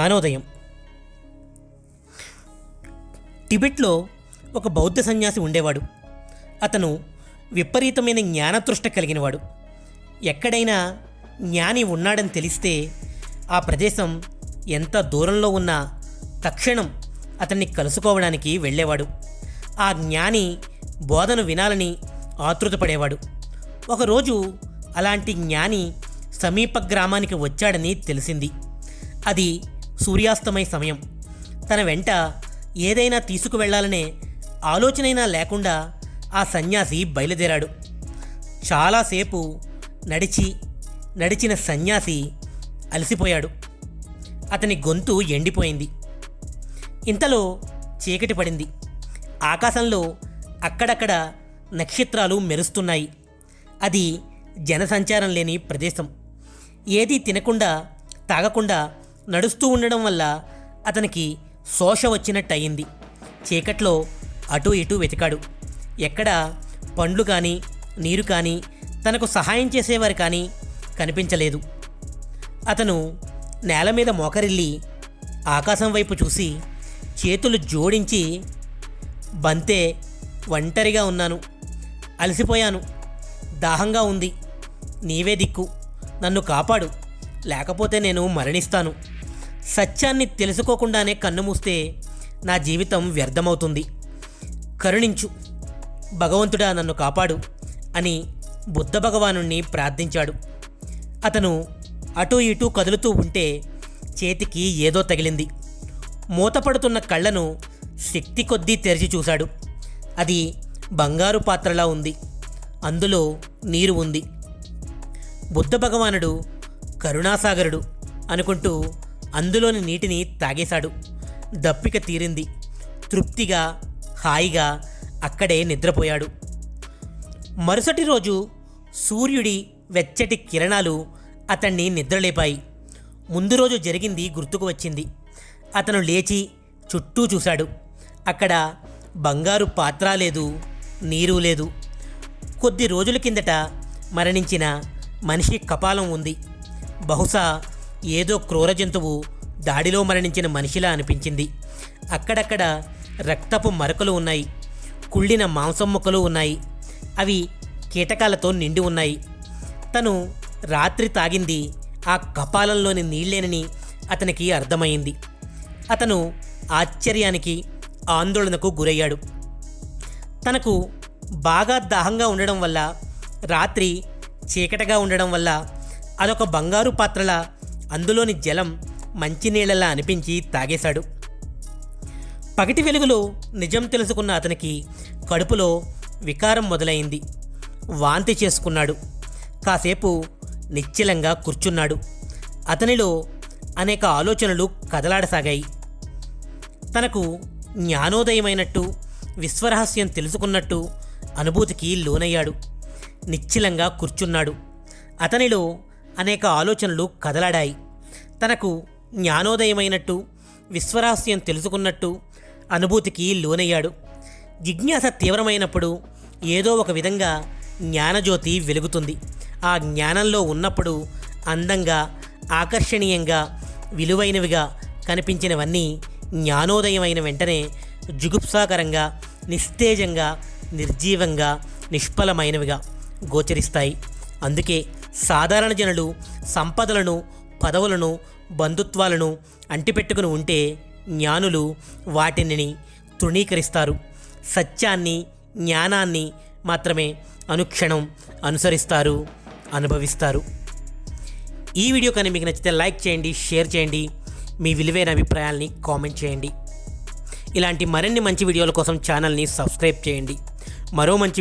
జ్ఞానోదయం. టిబెట్లో ఒక బౌద్ధ సన్యాసి ఉండేవాడు. అతను విపరీతమైన జ్ఞానతృష్ట కలిగినవాడు. ఎక్కడైనా జ్ఞాని ఉన్నాడని తెలిస్తే ఆ ప్రదేశం ఎంత దూరంలో ఉన్నా తక్షణం అతన్ని కలుసుకోవడానికి వెళ్ళేవాడు. ఆ జ్ఞాని బోధను వినాలని ఆతృతపడేవాడు. ఒకరోజు అలాంటి జ్ఞాని సమీప గ్రామానికి వచ్చాడని తెలిసింది. అది సూర్యాస్తమయ సమయం. తన వెంట ఏదైనా తీసుకువెళ్లాలనే ఆలోచనైనా లేకుండా ఆ సన్యాసి బయలుదేరాడు. చాలాసేపు నడిచిన సన్యాసి అలసిపోయాడు. అతని గొంతు ఎండిపోయింది. ఇంతలో చీకటి పడింది. ఆకాశంలో అక్కడక్కడ నక్షత్రాలు మెరుస్తున్నాయి. అది జనసంచారం లేని ప్రదేశం. ఏదీ తినకుండా తాగకుండా నడుస్తూ ఉండడం వల్ల అతనికి శోష వచ్చినట్టయింది. చీకట్లో అటూ ఇటూ వెతికాడు. ఎక్కడ పండ్లు కానీ నీరు కానీ తనకు సహాయం చేసేవారు కానీ కనిపించలేదు. అతను నేల మీద మోకరిల్లి ఆకాశం వైపు చూసి చేతులు జోడించి, బంతే, ఒంటరిగా ఉన్నాను, అలసిపోయాను, దాహంగా ఉంది, నీవే దిక్కు, నన్ను కాపాడు, లేకపోతే నేను మరణిస్తాను. సత్యాన్ని తెలుసుకోకుండానే కన్నుమూస్తే నా జీవితం వ్యర్థమవుతుంది. కరుణించు, భగవంతుడా నన్ను కాపాడు అని బుద్ధ భగవానుణ్ణి ప్రార్థించాడు. అతను అటూ ఇటూ కదులుతూ ఉంటే చేతికి ఏదో తగిలింది. మూతపడుతున్న కళ్ళను శక్తి కొద్దీ తెరిచి చూశాడు. అది బంగారు పాత్రలా ఉంది. అందులో నీరు ఉంది. బుద్ధ భగవానుడు కరుణాసాగరుడు అనుకుంటూ అందులోని నీటిని తాగేశాడు. దప్పిక తీరింది. తృప్తిగా హాయిగా అక్కడే నిద్రపోయాడు. మరుసటి రోజు సూర్యుడి వెచ్చటి కిరణాలు అతన్ని నిద్రలేపాయి. ముందు రోజు జరిగింది గుర్తుకు వచ్చింది. అతను లేచి చుట్టూ చూశాడు. అక్కడ బంగారు పాత్ర లేదు, నీరు లేదు. కొద్ది రోజుల కిందట మరణించిన మనిషి కపాలం ఉంది. బహుశా ఏదో క్రూర జంతువు దాడిలో మరణించిన మనిషిలా అనిపించింది. అక్కడక్కడ రక్తపు మరకలు ఉన్నాయి. కుళ్ళిన మాంసం ముక్కలు ఉన్నాయి. అవి కీటకాలతో నిండి ఉన్నాయి. తను రాత్రి తాగింది ఆ కపాలంలోని నీళ్లేనని అతనికి అర్థమైంది. అతను ఆశ్చర్యానికి ఆందోళనకు గురయ్యాడు. తనకు బాగా దాహంగా ఉండడం వల్ల, రాత్రి చీకటిగా ఉండడం వల్ల అదొక బంగారు పాత్రలా అందులోని జలం మంచినీళ్ళలా అనిపించి తాగేశాడు. పగటి వెలుగులో నిజం తెలుసుకున్న అతనికి కడుపులో వికారం మొదలైంది. వాంతి చేసుకున్నాడు. కాసేపు నిశ్చలంగా కూర్చున్నాడు. అతనిలో అనేక ఆలోచనలు కదలాడసాగాయి. తనకు జ్ఞానోదయమైనట్టు, విశ్వరహస్యం తెలుసుకున్నట్టు అనుభూతికి లోనయ్యాడు. నిశ్చలంగా కూర్చున్నాడు. అతనిలో అనేక ఆలోచనలు కదలాడాయి. తనకు జ్ఞానోదయమైనట్టు, విశ్వరహస్యం తెలుసుకున్నట్టు అనుభూతికి లోనయ్యాడు. జిజ్ఞాస తీవ్రమైనప్పుడు ఏదో ఒక విధంగా జ్ఞానజ్యోతి వెలుగుతుంది. ఆ జ్ఞానంలో ఉన్నప్పుడు అందంగా, ఆకర్షణీయంగా, విలువైనవిగా కనిపించినవన్నీ జ్ఞానోదయమైన వెంటనే జుగుప్సాకరంగా, నిస్తేజంగా, నిర్జీవంగా, నిష్ఫలమైనవిగా గోచరిస్తాయి. అందుకే సాధారణ జనులు సంపదలను, పదవులను, బంధుత్వాలను అంటిపెట్టుకుని ఉంటే జ్ఞానులు వాటిని తృణీకరిస్తారు. సత్యాన్ని, జ్ఞానాన్ని మాత్రమే అనుక్షణం అనుసరిస్తారు, అనుభవిస్తారు. ఈ వీడియో కానీ మీకు నచ్చితే లైక్ చేయండి, షేర్ చేయండి, మీ విలువైన అభిప్రాయాల్ని కామెంట్ చేయండి. ఇలాంటి మరిన్ని మంచి వీడియోల కోసం ఛానల్ని సబ్స్క్రైబ్ చేయండి. మరో మంచి